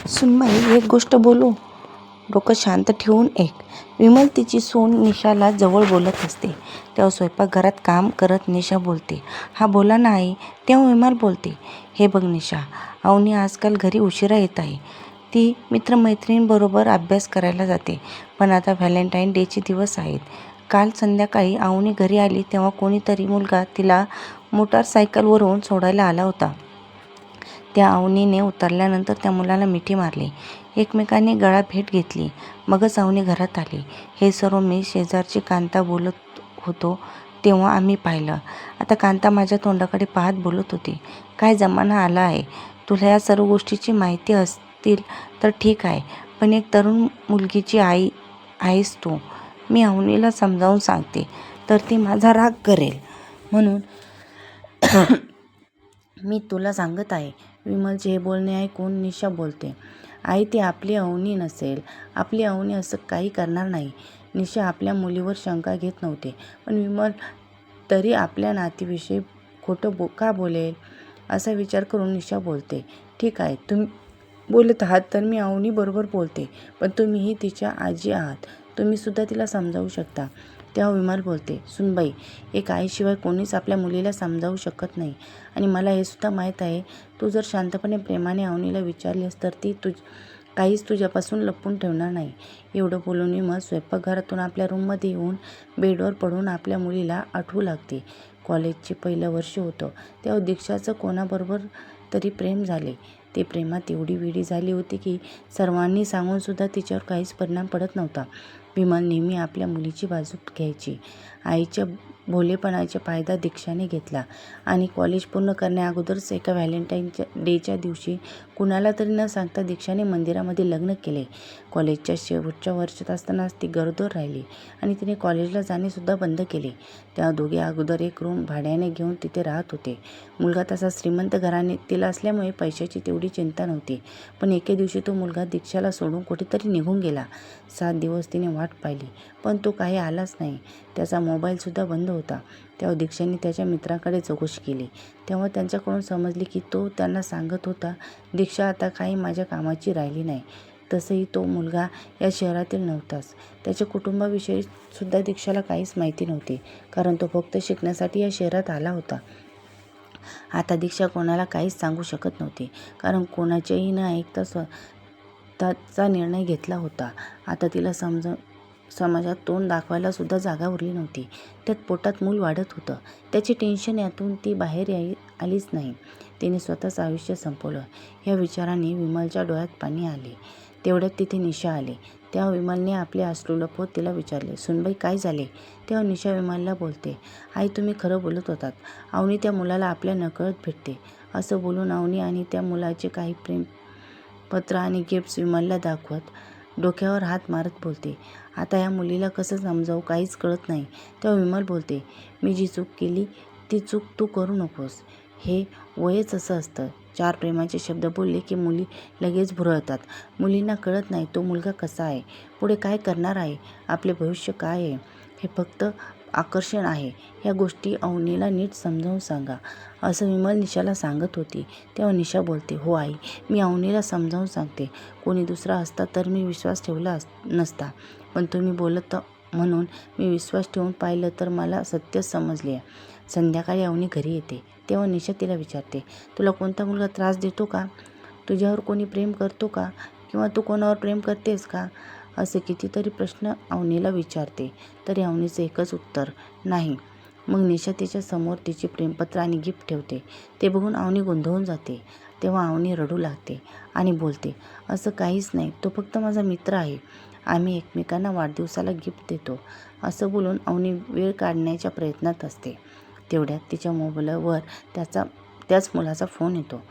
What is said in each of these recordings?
सुनबाई, एक गोष्ट बोलू? डोकं शांत ठेवून ऐक. विमल तिची सून निशाला जवळ बोलत असते. तेव्हा स्वयंपाकघरात काम करत निशा बोलते, हा बोला ना आई. तेव्हा विमल बोलते, हे बघ निशा, अवनी आजकाल घरी उशिरा येत आहे. ती मित्रमैत्रिणींबरोबर अभ्यास करायला जाते. पण आता व्हॅलेंटाईन डेचे दिवस आहेत. काल संध्याकाळी अवनी घरी आली तेव्हा कोणीतरी मुलगा तिला मोटारसायकलवरून सोडायला आला होता. त्या अवनीने उतरल्यानंतर त्या मुलाला मिठी मारली. एकमेकांनी गळा भेट घेतली. मगच अवनी घरात आली. हे सर्व मी शेजारची कांता बोलत होतो तेव्हा आम्ही पाहिलं. आता कांता माझ्या तोंडाकडे पाहत बोलत होती, काय जमाना आला आहे. तुला या सर्व गोष्टीची माहिती असतील तर ठीक आहे, पण एक तरुण मुलगीची आई आहेस तू. मी अवनीला समजावून सांगते तर ती माझा राग करेल, म्हणून मी तुला सांगत आहे. विमलचे हे बोलणे ऐकून निशा बोलते, आई ती आपली अवनी नसेल. आपली अवनी असं काही करणार नाही. निशा आपल्या मुलीवर शंका घेत नव्हते, पण विमल तरी आपल्या नातीविषयी खोटं का बोलेल असा विचार करून निशा बोलते, ठीक आहे, तुम्ही बोलत आहात तर मी अवनी बरोबर बोलते, पण तुम्हीही तिच्या आजी आहात. तुम्ही सुद्धा तिला समजावू शकता. तेव्हा विमल बोलते, सुनबाई, एक आईशिवाय कोणीच आपल्या मुलीला समजावू शकत नाही. आणि मला हे सुद्धा माहीत आहे, तू जर शांतपणे प्रेमाने अवनीला विचारलीस तर ती काहीच तुझ्यापासून लपवून ठेवणार नाही. एवढं बोलून विमल स्वयंपाकघरातून आपल्या रूममध्ये येऊन बेडवर पडून आपल्या मुलीला आठवू लागते. कॉलेजचे पहिलं वर्ष होतं तेव्हा दीक्षाचं कोणाबरोबर तरी प्रेम झाले. ते प्रेमात एवढी वेडी झाली होती की सर्वांनी सांगूनसुद्धा तिच्यावर काहीच परिणाम पडत नव्हता. विमल नेहमी आपल्या मुलीची बाजू घ्यायची. आईच्या भोलेपणाचा फायदा दीक्षाने घेतला आणि कॉलेज पूर्ण करण्याअगोदरच एका व्हॅलेंटाईनच्या डेच्या दिवशी कुणाला तरी न सांगता दीक्षाने मंदिरामध्ये लग्न केले. कॉलेजच्या शेवटच्या वर्षात असतानाच ती गरोदर राहिली आणि तिने कॉलेजला जाणेसुद्धा बंद केले. तेव्हा दोघे अगोदर एक रूम भाड्याने घेऊन तिथे राहत होते. मुलगा तसा श्रीमंत घराण्यातील असल्यामुळे पैशाची तेवढी चिंता नव्हती. पण एके दिवशी तो मुलगा दीक्षाला सोडून कुठेतरी निघून गेला. 7 दिवस तिने वाट पाहिली, पण तो काही आलाच नाही. त्याचा मोबाईलसुद्धा बंद होता. तेव्हा दीक्षाने त्याच्या मित्राकडे चौकशी केली. तेव्हा त्यांच्याकडून समजले की तो त्यांना सांगत होता, दीक्षा आता काही माझ्या कामाची राहिली नाही. तसंही तो मुलगा या शहरातील नव्हताच. त्याच्या कुटुंबाविषयी सुद्धा दीक्षाला काहीच माहिती नव्हती, कारण तो फक्त शिकण्यासाठी या शहरात आला होता. आता दीक्षा कोणाला काहीच सांगू शकत नव्हती, कारण कोणाचेही न ऐकता स्वतःचा निर्णय घेतला होता. आता तिला समाजात तोंड दाखवायला सुद्धा जागा उरली नव्हती. त्यात पोटात मूल वाढत होतं. त्याचे टेन्शन यातून ती बाहेर आलीच नाही. तिने स्वतःचं आयुष्य संपवलं. या विचाराने विमलच्या डोळ्यात पाणी आले. तेवढ्यात तिथे निशा आली. तेव्हा विमलने आपले अश्रू लपवत तिला विचारले, सुनबाई काय झाले? तेव्हा निशा विमलला बोलते, आई तुम्ही खरं बोलत होतात. अवनी त्या मुलाला आपल्या नकळत भेटते. असं बोलून अवनी आणि त्या मुलाचे काही प्रेमपत्र आणि गिफ्ट्स विमलला दाखवत डोक्यावर हात मारत बोलते, आता या मुलीला कसं समजावू काहीच कळत नाही. तेव्हा विमल बोलते, मी जी चूक केली ती चूक तू करू नकोस. हे वयच असं असतं. 4 प्रेमाचे शब्द बोलले की मुली लगेच भुरळतात. मुलींना कळत नाही तो मुलगा कसा आहे, पुढे काय करणार आहे, आपले भविष्य काय आहे. हे फक्त आकर्षण आहे. ह्या गोष्टी अवनीला नीट समजावून सांगा, असं विमल निशाला सांगत होती. तेव्हा निशा बोलते, हो आई, मी अवनीला समजावून सांगते. कोणी दुसरा असता तर मी विश्वास ठेवला नसता, पण तुम्ही बोलत म्हणून मी विश्वास ठेवून पाहिलं तर मला सत्य समजले आहे. संध्याकाळी अवनी घरी येते. तेव्हा निशा तिला विचारते, तुला कोणता मुलगा त्रास देतो का? तुझ्यावर कोणी प्रेम करतो का? किंवा तू कोणावर प्रेम करतेस का? असे कितीतरी प्रश्न अवनीला विचारते, तरी अवनीचं एकच उत्तर, नाही. मग निशा तिच्या समोर तिचे प्रेमपत्र आणि गिफ्ट ठेवते. ते बघून अवनी गोंधळून जाते. तेव्हा अवनी रडू लागते आणि बोलते, असं काहीच नाही, तो फक्त माझा मित्र आहे. आम्ही एकमेकांना वाढदिवसाला गिफ्ट देतो. असं बोलून अवनी वेळ काढण्याच्या प्रयत्नात असते. तेवढ्यात तिच्या मोबाईलवर त्याच मुलाचा फोन येतो.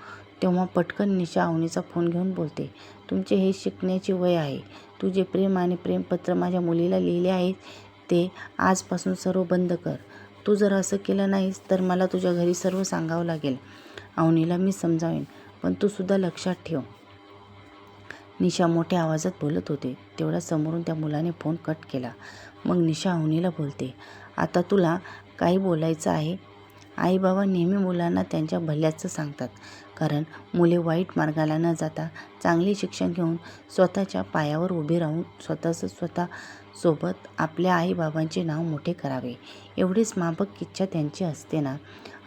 तेव्हा पटकन निशा अवनीचा फोन घेऊन बोलते, तुमचे हे शिकण्याचे वय आहे. तू जे प्रेम आणि प्रेमपत्र माझ्या मुलीला लिहिले आहेत ते आजपासून सर्व बंद कर. तू जर असं केलं नाहीस तर मला तुझ्या घरी सर्व सांगावं लागेल. अवनीला मी समजावेन, पण तू सुद्धा लक्षात ठेव. निशा मोठ्या आवाजात बोलत होते. तेवढ्या समोरून त्या मुलाने फोन कट केला. मग निशा अवनीला बोलते, आता तुला काही बोलायचं आहे? आई बाबा नेहमी मुलांना त्यांच्या भल्याचं सांगतात, कारण मुले वाईट मार्गाला न जाता चांगले शिक्षण घेऊन स्वतःच्या पायावर उभे राहून स्वतः सोबत आपल्या आईबाबांचे नाव मोठे करावे, एवढीच माफक इच्छा त्यांची असते ना.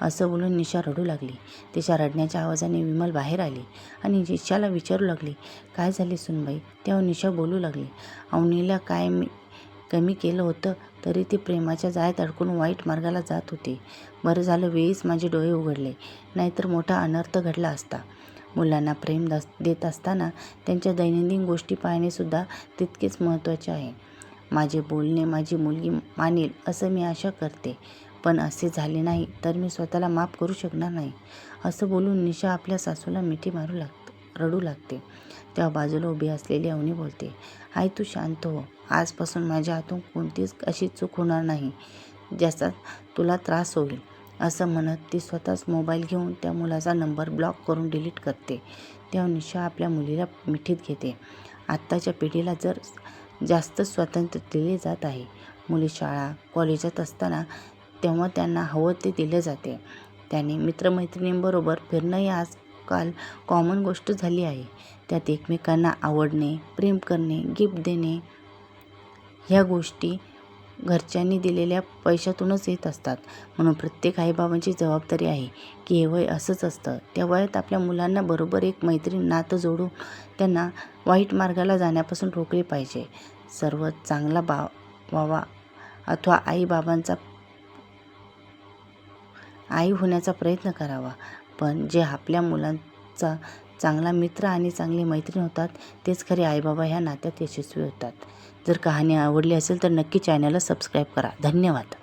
असं बोलून निशा रडू लागली. तिच्या रडण्याच्या आवाजाने विमल बाहेर आली आणि निशाला विचारू लागली, काय झाले सुनबाई? तेव्हा निशा बोलू लागली, अवनीला काय मी कमी केलं होतं तरी ती प्रेमाच्या जाळ्यात अडकून वाईट मार्गाला जात होती. बरं झालं वेळीच माझे डोळे उघडले, नाहीतर मोठा अनर्थ घडला असता. मुलांना प्रेम देत असताना त्यांच्या दैनंदिन गोष्टी पाहणेसुद्धा तितकेच महत्त्वाचे आहे. माझे बोलणे माझी मुलगी मानेल असं मी आशा करते, पण असे झाले नाही तर मी स्वतःला माफ करू शकणार नाही. असं बोलून निशा आपल्या सासूला मिठी रडू लागते. तेव्हा बाजूला उभी असलेली अवनी बोलते, आई तू शांत हो. आजपासून माझ्या हातून कोणतीच अशी चूक होणार नाही ज्याचा तुला त्रास होईल. असं म्हणत ती स्वतःच मोबाईल घेऊन त्या मुलाचा नंबर ब्लॉक करून डिलीट करते. तेव्हा निशा आपल्या मुलीला मिठीत घेते. आत्ताच्या पिढीला जास्त स्वातंत्र्य दिले जात आहे. मुली शाळा कॉलेजात असताना तेव्हा त्यांना हवं ते दिले जाते. त्याने मित्रमैत्रिणींबरोबर फिरणं ही आजकाल कॉमन गोष्ट झाली आहे. त्यात एकमेकांना आवडणे, प्रेम करणे, गिफ्ट देणे ह्या गोष्टी घरच्यांनी दिलेल्या पैशातूनच येत असतात. म्हणून प्रत्येक आईबाबांची जबाबदारी आहे की हे वय असंच असतं. त्या वयात आपल्या मुलांना बरोबर एक मैत्रीण नातं जोडून त्यांना वाईट मार्गाला जाण्यापासून रोखले पाहिजे. सर्व चांगला व्हावा अथवा आई होण्याचा प्रयत्न करावा, पण जे आपल्या मुलांचा चांगला मित्र आणि चांगली मैत्रीण होतात तेच खरे आईबाबा ह्या नात्यात यशस्वी होतात. जर कहाणी आवडली असेल तर नक्की चॅनलला सबस्क्राईब करा. धन्यवाद.